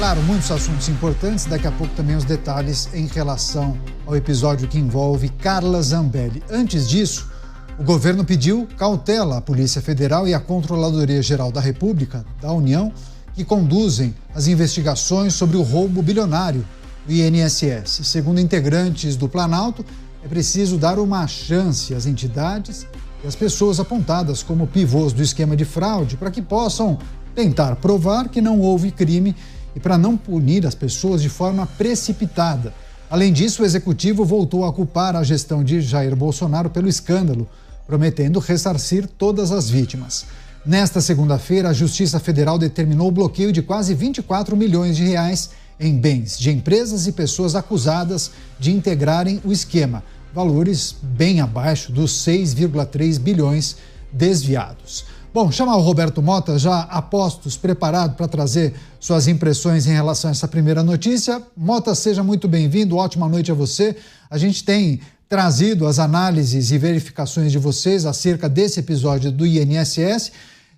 Claro, muitos assuntos importantes, daqui a pouco também os detalhes em relação ao episódio que envolve Carla Zambelli. Antes disso, o governo pediu cautela à Polícia Federal e à Controladoria Geral da República, da União, que conduzem as investigações sobre o roubo bilionário do INSS. Segundo integrantes do Planalto, é preciso dar uma chance às entidades e às pessoas apontadas como pivôs do esquema de fraude para que possam tentar provar que não houve crime e para não punir as pessoas de forma precipitada. Além disso, o executivo voltou a culpar a gestão de Jair Bolsonaro pelo escândalo, prometendo ressarcir todas as vítimas. Nesta segunda-feira, a Justiça Federal determinou o bloqueio de quase 24 milhões de reais em bens de empresas e pessoas acusadas de integrarem o esquema, valores bem abaixo dos 6,3 bilhões desviados. Bom, chamar o Roberto Mota, já a postos, preparado para trazer suas impressões em relação a essa primeira notícia. Mota, seja muito bem-vindo, ótima noite a você. A gente tem trazido as análises e verificações de vocês acerca desse episódio do INSS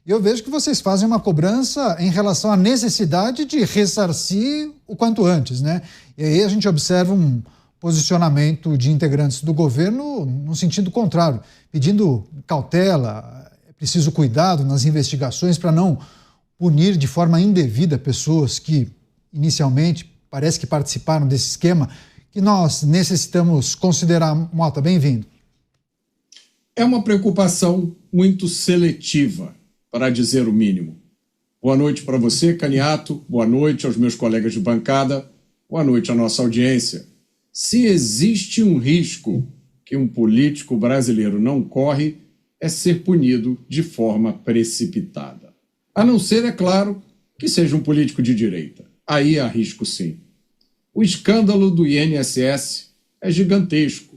e eu vejo que vocês fazem uma cobrança em relação à necessidade de ressarcir o quanto antes, né? E aí a gente observa um posicionamento de integrantes do governo no sentido contrário, pedindo cautela, preciso cuidado nas investigações para não punir de forma indevida pessoas que inicialmente parece que participaram desse esquema que nós necessitamos considerar. Mota, bem-vindo. É uma preocupação muito seletiva, para dizer o mínimo. Boa noite para você, Caniato, boa noite aos meus colegas de bancada, boa noite à nossa audiência. Se existe um risco que um político brasileiro não corre, é ser punido de forma precipitada. A não ser, é claro, que seja um político de direita. Aí há risco sim. O escândalo do INSS é gigantesco.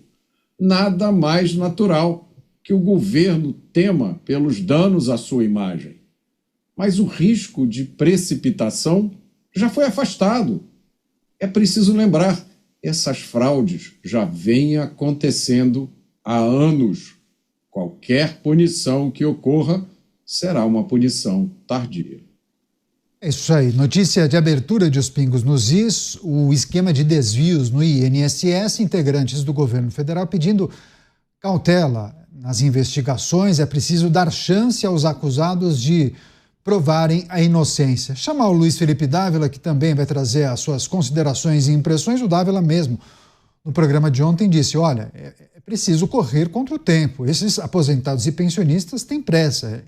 Nada mais natural que o governo tema pelos danos à sua imagem. Mas o risco de precipitação já foi afastado. É preciso lembrar, essas fraudes já vêm acontecendo há anos. Qualquer punição que ocorra será uma punição tardia. É isso aí. Notícia de abertura de Os Pingos nos Is, o esquema de desvios no INSS, integrantes do governo federal pedindo cautela nas investigações. É preciso dar chance aos acusados de provarem a inocência. Chamar o Luiz Felipe Dávila, que também vai trazer as suas considerações e impressões. O Dávila mesmo, no programa de ontem, disse, olha, é preciso correr contra o tempo. Esses aposentados e pensionistas têm pressa.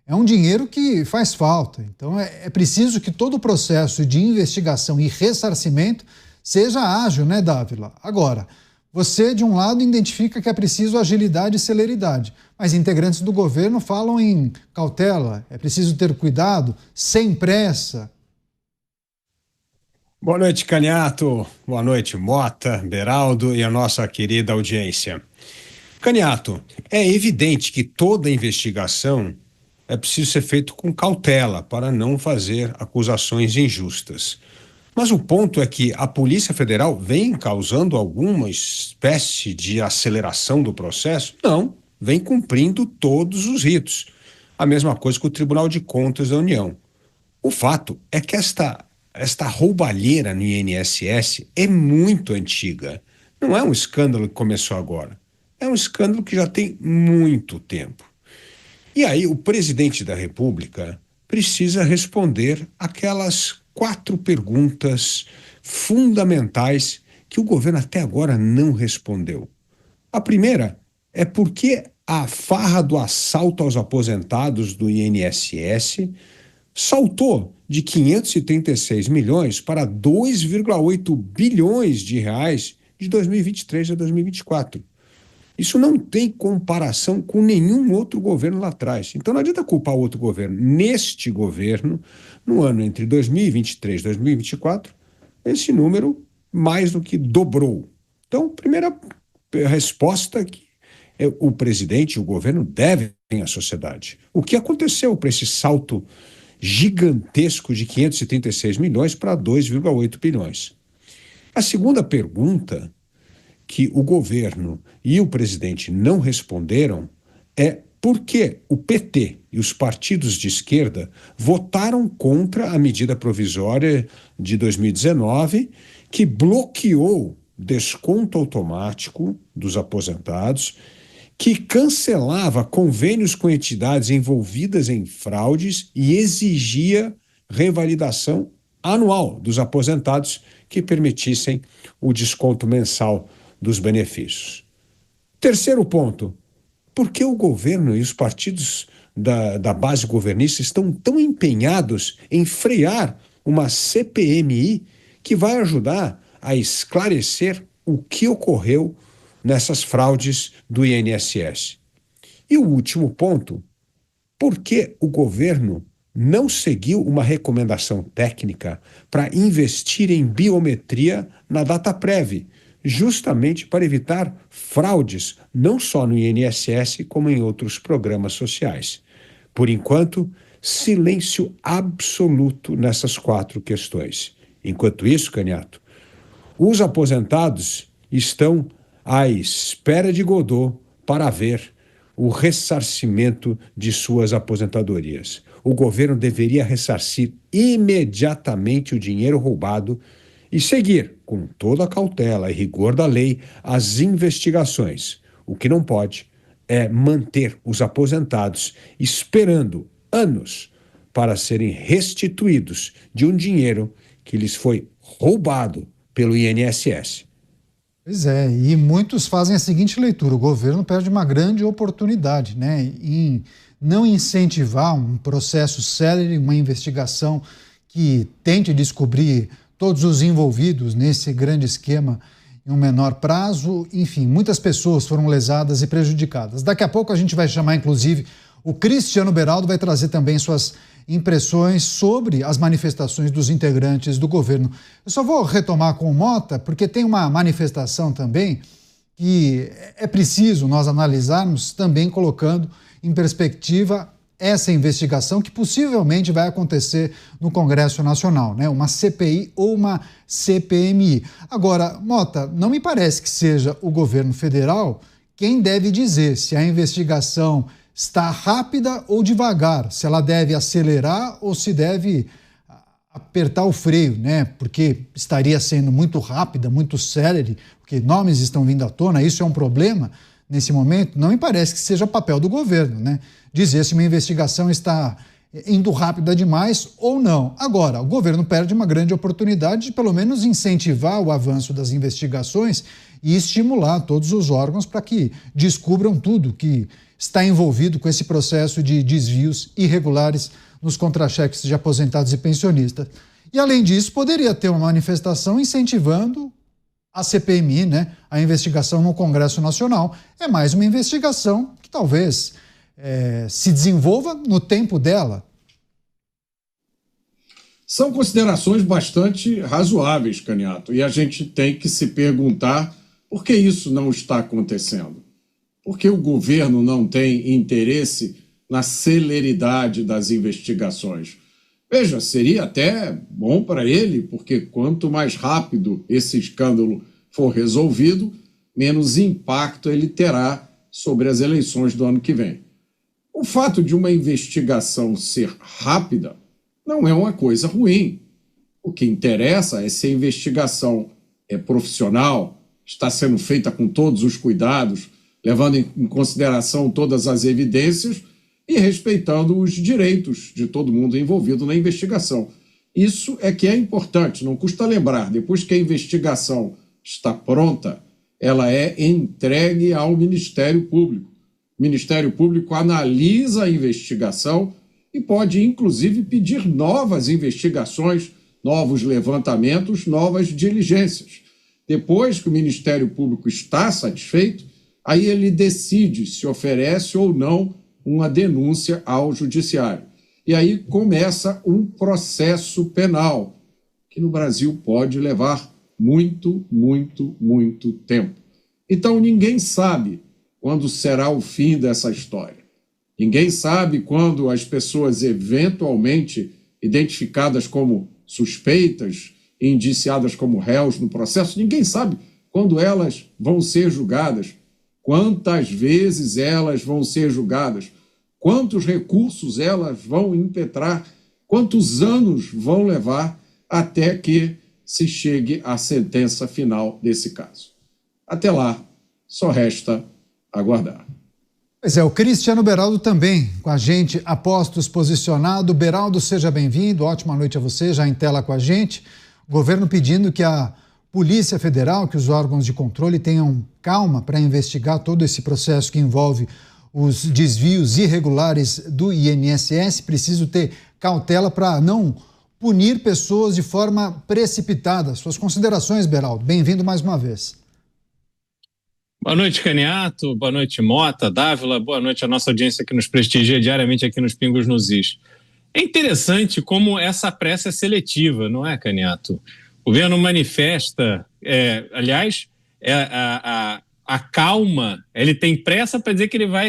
É um dinheiro que faz falta. Então, é preciso que todo o processo de investigação e ressarcimento seja ágil, né, Dávila? Agora, você, de um lado, identifica que é preciso agilidade e celeridade, mas integrantes do governo falam em cautela, é preciso ter cuidado, sem pressa. Boa noite, Caniato. Boa noite, Mota, Beraldo e a nossa querida audiência. Caniato, é evidente que toda investigação é preciso ser feita com cautela para não fazer acusações injustas. Mas o ponto é que a Polícia Federal vem causando alguma espécie de aceleração do processo? Não, vem cumprindo todos os ritos. A mesma coisa que o Tribunal de Contas da União. O fato é que esta roubalheira no INSS é muito antiga. Não é um escândalo que começou agora. É um escândalo que já tem muito tempo. E aí o presidente da República precisa responder aquelas 4 perguntas fundamentais que o governo até agora não respondeu. A primeira é por que a farra do assalto aos aposentados do INSS saltou de 536 milhões para 2,8 bilhões de reais de 2023 a 2024. Isso não tem comparação com nenhum outro governo lá atrás. Então não adianta culpar outro governo. Neste governo, no ano entre 2023 e 2024, esse número mais do que dobrou. Então, primeira resposta que o presidente e o governo devem à sociedade. O que aconteceu para esse salto gigantesco de 536 milhões para 2,8 bilhões? A segunda pergunta que o governo e o presidente não responderam é porque o PT e os partidos de esquerda votaram contra a medida provisória de 2019 que bloqueou desconto automático dos aposentados, que cancelava convênios com entidades envolvidas em fraudes e exigia revalidação anual dos aposentados que permitissem o desconto mensal dos benefícios. Terceiro ponto, por que o governo e os partidos da base governista estão tão empenhados em frear uma CPMI que vai ajudar a esclarecer o que ocorreu nessas fraudes do INSS? E o último ponto, por que o governo não seguiu uma recomendação técnica para investir em biometria na Dataprev, justamente para evitar fraudes, não só no INSS, como em outros programas sociais? Por enquanto, silêncio absoluto nessas 4 questões. Enquanto isso, Caniato, os aposentados estão à espera de Godot para ver o ressarcimento de suas aposentadorias. O governo deveria ressarcir imediatamente o dinheiro roubado e seguir, com toda a cautela e rigor da lei, as investigações. O que não pode é manter os aposentados esperando anos para serem restituídos de um dinheiro que lhes foi roubado pelo INSS. Pois é, e muitos fazem a seguinte leitura: o governo perde uma grande oportunidade, né, em não incentivar um processo célere, uma investigação que tente descobrir todos os envolvidos nesse grande esquema em um menor prazo. Enfim, muitas pessoas foram lesadas e prejudicadas. Daqui a pouco a gente vai chamar, inclusive, o Cristiano Beraldo, vai trazer também suas impressões sobre as manifestações dos integrantes do governo. Eu só vou retomar com o Mota, porque tem uma manifestação também que é preciso nós analisarmos, também colocando em perspectiva essa investigação que possivelmente vai acontecer no Congresso Nacional, né? Uma CPI ou uma CPMI. Agora, Mota, não me parece que seja o governo federal quem deve dizer se a investigação está rápida ou devagar, se ela deve acelerar ou se deve apertar o freio, né? Porque estaria sendo muito rápida, muito célere, porque nomes estão vindo à tona, isso é um problema nesse momento. Não me parece que seja papel do governo, né, dizer se uma investigação está indo rápida demais ou não. Agora, o governo perde uma grande oportunidade de pelo menos incentivar o avanço das investigações e estimular todos os órgãos para que descubram tudo que está envolvido com esse processo de desvios irregulares nos contra-cheques de aposentados e pensionistas. E, além disso, poderia ter uma manifestação incentivando a CPMI, né, a investigação no Congresso Nacional. É mais uma investigação que talvez se desenvolva no tempo dela. São considerações bastante razoáveis, Caniato, e a gente tem que se perguntar por que isso não está acontecendo. Por que o governo não tem interesse na celeridade das investigações? Veja, seria até bom para ele, porque quanto mais rápido esse escândalo for resolvido, menos impacto ele terá sobre as eleições do ano que vem. O fato de uma investigação ser rápida não é uma coisa ruim. O que interessa é se a investigação é profissional, está sendo feita com todos os cuidados, levando em consideração todas as evidências e respeitando os direitos de todo mundo envolvido na investigação. Isso é que é importante, não custa lembrar. Depois que a investigação está pronta, ela é entregue ao Ministério Público. O Ministério Público analisa a investigação e pode, inclusive, pedir novas investigações, novos levantamentos, novas diligências. Depois que o Ministério Público está satisfeito, aí ele decide se oferece ou não uma denúncia ao Judiciário. E aí começa um processo penal, que no Brasil pode levar muito, muito, muito tempo. Então ninguém sabe quando será o fim dessa história. Ninguém sabe quando as pessoas eventualmente identificadas como suspeitas e indiciadas como réus no processo, ninguém sabe quando elas vão ser julgadas, quantas vezes elas vão ser julgadas, quantos recursos elas vão impetrar, quantos anos vão levar até que se chegue à sentença final desse caso. Até lá, só resta aguardar. Pois é, o Cristiano Beraldo também com a gente, a postos posicionado. Beraldo, seja bem-vindo, ótima noite a você, já em tela com a gente. O governo pedindo que a Polícia Federal, que os órgãos de controle tenham calma para investigar todo esse processo que envolve os desvios irregulares do INSS. Preciso ter cautela para não punir pessoas de forma precipitada. Suas considerações, Beraldo. Bem-vindo mais uma vez. Boa noite, Caniato. Boa noite, Mota, Dávila. Boa noite à nossa audiência que nos prestigia diariamente aqui nos Pingos nos Is. É interessante como essa pressa é seletiva, não é, Caniato? O governo manifesta, a calma, ele tem pressa para dizer que ele vai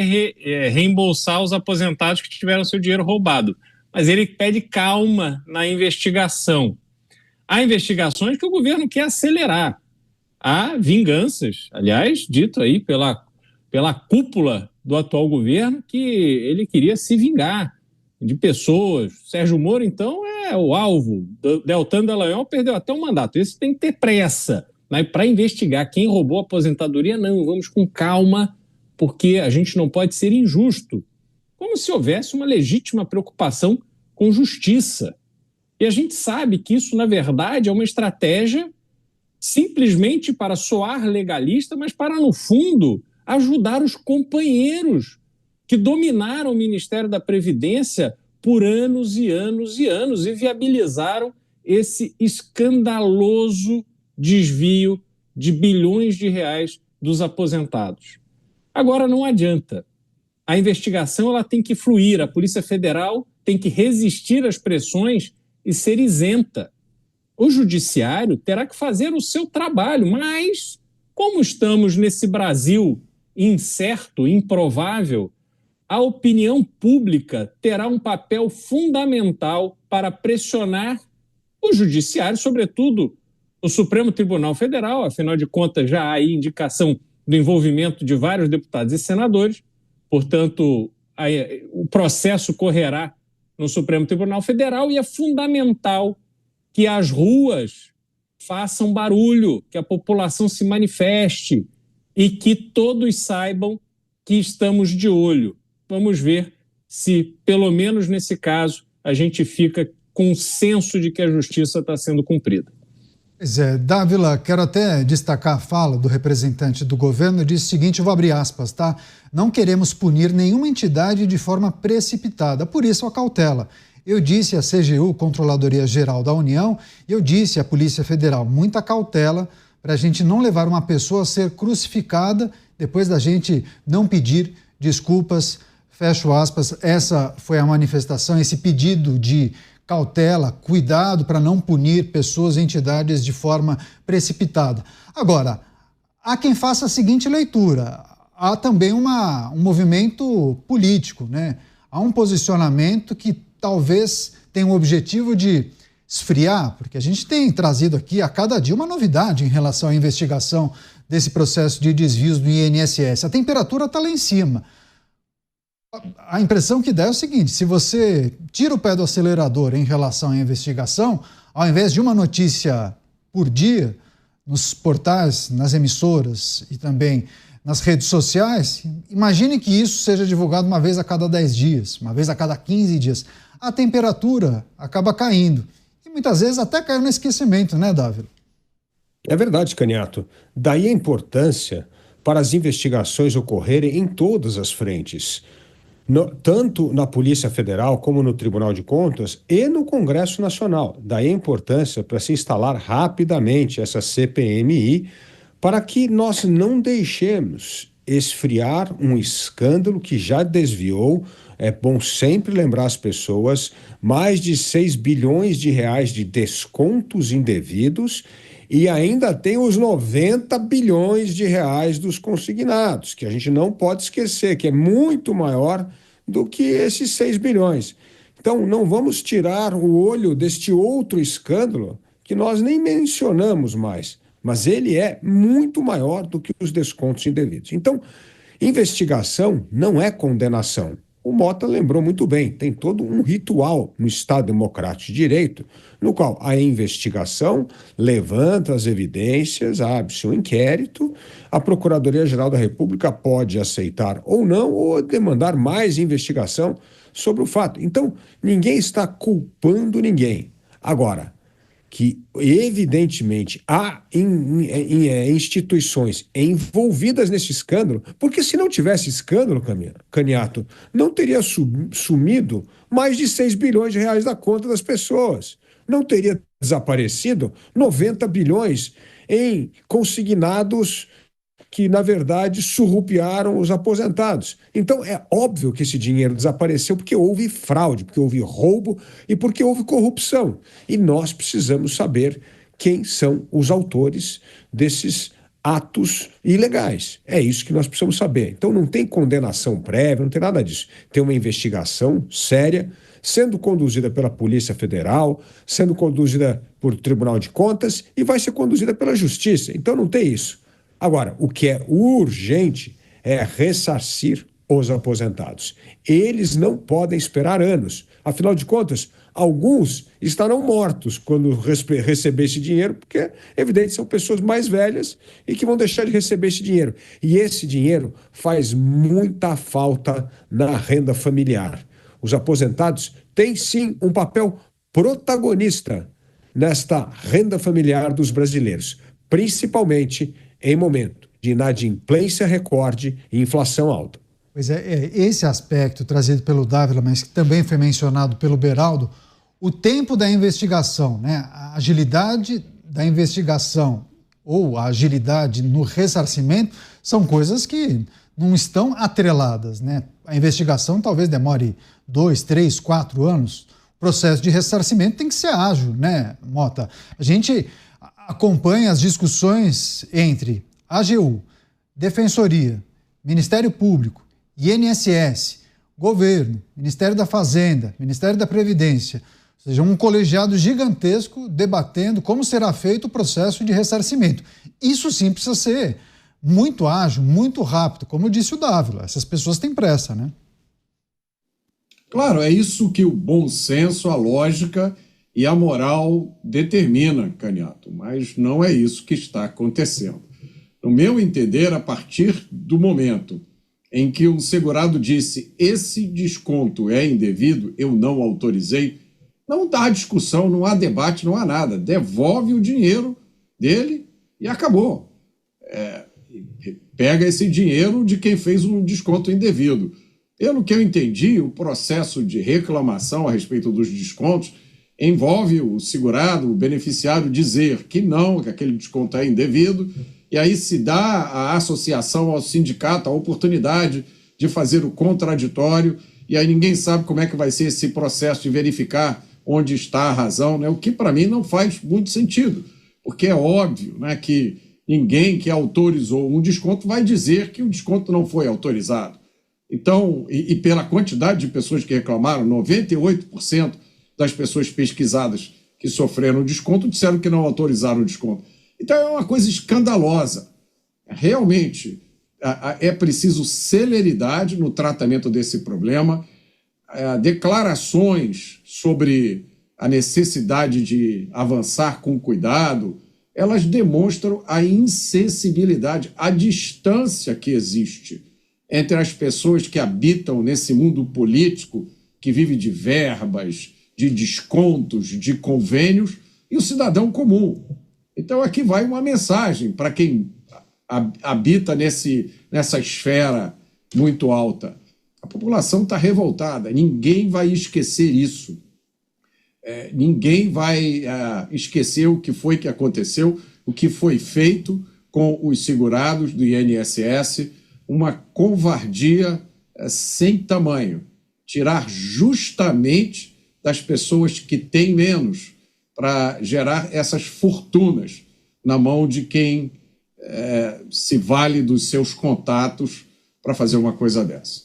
reembolsar os aposentados que tiveram seu dinheiro roubado, mas ele pede calma na investigação. Há investigações que o governo quer acelerar. Há vinganças, aliás, dito aí pela cúpula do atual governo, que ele queria se vingar de pessoas. Sérgio Moro, então, é o alvo. Deltan Dallagnol perdeu até o mandato. Esse tem que ter pressa, né? Para investigar quem roubou a aposentadoria, não. Vamos com calma, porque a gente não pode ser injusto. Como se houvesse uma legítima preocupação com justiça. E a gente sabe que isso, na verdade, é uma estratégia simplesmente para soar legalista, mas para, no fundo, ajudar os companheiros que dominaram o Ministério da Previdência por anos e anos e anos e viabilizaram esse escandaloso desvio de bilhões de reais dos aposentados. Agora, não adianta. A investigação ela tem que fluir, a Polícia Federal tem que resistir às pressões e ser isenta. O Judiciário terá que fazer o seu trabalho, mas como estamos nesse Brasil incerto, improvável, a opinião pública terá um papel fundamental para pressionar o Judiciário, sobretudo o Supremo Tribunal Federal. Afinal de contas, já há aí indicação do envolvimento de vários deputados e senadores, portanto, o processo correrá no Supremo Tribunal Federal e é fundamental que as ruas façam barulho, que a população se manifeste e que todos saibam que estamos de olho. Vamos ver se, pelo menos nesse caso, a gente fica com o senso de que a justiça está sendo cumprida. Pois é, Dávila, quero até destacar a fala do representante do governo, disse o seguinte, eu vou abrir aspas, tá? Não queremos punir nenhuma entidade de forma precipitada, por isso a cautela. Eu disse à CGU, Controladoria Geral da União, e eu disse à Polícia Federal, muita cautela para a gente não levar uma pessoa a ser crucificada depois da gente não pedir desculpas, fecho aspas. Essa foi a manifestação, esse pedido de cautela, cuidado para não punir pessoas e entidades de forma precipitada. Agora, há quem faça a seguinte leitura, há também um movimento político, né? Há um posicionamento que talvez tenha o objetivo de esfriar, porque a gente tem trazido aqui a cada dia uma novidade em relação à investigação desse processo de desvios do INSS. A temperatura está lá em cima. A impressão que dá é o seguinte, se você tira o pé do acelerador em relação à investigação, ao invés de uma notícia por dia, nos portais, nas emissoras e também nas redes sociais, imagine que isso seja divulgado uma vez a cada 10 dias, uma vez a cada 15 dias. A temperatura acaba caindo. E muitas vezes até caiu no esquecimento, né, Dávila? É verdade, Caniato. Daí a importância para as investigações ocorrerem em todas as frentes, tanto na Polícia Federal como no Tribunal de Contas e no Congresso Nacional. Daí a importância para se instalar rapidamente essa CPMI para que nós não deixemos esfriar um escândalo que já desviou, é bom sempre lembrar as pessoas, mais de 6 bilhões de reais de descontos indevidos e ainda tem os 90 bilhões de reais dos consignados, que a gente não pode esquecer, que é muito maior do que esses 6 bilhões. Então, não vamos tirar o olho deste outro escândalo que nós nem mencionamos mais, mas ele é muito maior do que os descontos indevidos. Então, investigação não é condenação. o Mota lembrou muito bem, tem todo um ritual no Estado Democrático de Direito, no qual a investigação levanta as evidências, abre-se um inquérito, a Procuradoria-Geral da República pode aceitar ou não, ou demandar mais investigação sobre o fato. Então, ninguém está culpando ninguém. Agora, que evidentemente há instituições envolvidas nesse escândalo, porque se não tivesse escândalo, Caniato, não teria sumido mais de 6 bilhões de reais da conta das pessoas. Não teria desaparecido 90 bilhões em consignados que, na verdade, surrupiaram os aposentados. Então, é óbvio que esse dinheiro desapareceu porque houve fraude, porque houve roubo e porque houve corrupção. E nós precisamos saber quem são os autores desses atos ilegais. É isso que nós precisamos saber. Então, não tem condenação prévia, não tem nada disso. Tem uma investigação séria, sendo conduzida pela Polícia Federal, sendo conduzida por Tribunal de Contas e vai ser conduzida pela Justiça. Então, não tem isso. Agora, o que é urgente é ressarcir os aposentados. Eles não podem esperar anos. Afinal de contas, alguns estarão mortos quando receber esse dinheiro, porque, é evidente, são pessoas mais velhas e que vão deixar de receber esse dinheiro. E esse dinheiro faz muita falta na renda familiar. Os aposentados têm, sim, um papel protagonista nesta renda familiar dos brasileiros, principalmente em momento de inadimplência recorde e inflação alta. Pois é, esse aspecto trazido pelo Dávila, mas que também foi mencionado pelo Beraldo, o tempo da investigação, né? A agilidade da investigação ou a agilidade no ressarcimento são coisas que não estão atreladas, né? A investigação talvez demore 2, 3, 4 anos. O processo de ressarcimento tem que ser ágil, né, Mota? A gente acompanha as discussões entre AGU, Defensoria, Ministério Público, INSS, Governo, Ministério da Fazenda, Ministério da Previdência, ou seja, um colegiado gigantesco debatendo como será feito o processo de ressarcimento. Isso sim precisa ser muito ágil, muito rápido, como disse o Dávila. Essas pessoas têm pressa, né? Claro, é isso que o bom senso, a lógica e a moral determina, Caniato, mas não é isso que está acontecendo. No meu entender, a partir do momento em que um segurado disse esse desconto é indevido, eu não autorizei, não dá discussão, não há debate, não há nada. Devolve o dinheiro dele e acabou. Pega esse dinheiro de quem fez um desconto indevido. Pelo que eu entendi, o processo de reclamação a respeito dos descontos envolve o segurado, o beneficiário, dizer que não, que aquele desconto é indevido, e aí se dá à associação, ao sindicato, a oportunidade de fazer o contraditório, e aí ninguém sabe como é que vai ser esse processo de verificar onde está a razão, né? O que para mim não faz muito sentido, porque é óbvio, né, que ninguém que autorizou um desconto vai dizer que o desconto não foi autorizado. Então, e pela quantidade de pessoas que reclamaram, 98% das pessoas pesquisadas que sofreram desconto disseram que não autorizaram o desconto. Então é uma coisa escandalosa. Realmente é preciso celeridade no tratamento desse problema. Declarações sobre a necessidade de avançar com cuidado, elas demonstram a insensibilidade, a distância que existe entre as pessoas que habitam nesse mundo político, que vive de verbas, de descontos, de convênios, e o cidadão comum. Então aqui vai uma mensagem para quem habita nessa esfera muito alta. A população está revoltada, ninguém vai esquecer isso. Ninguém vai esquecer o que foi que aconteceu, o que foi feito com os segurados do INSS, uma covardia sem tamanho. Tirar justamente das pessoas que têm menos para gerar essas fortunas na mão de quem se vale dos seus contatos para fazer uma coisa dessa.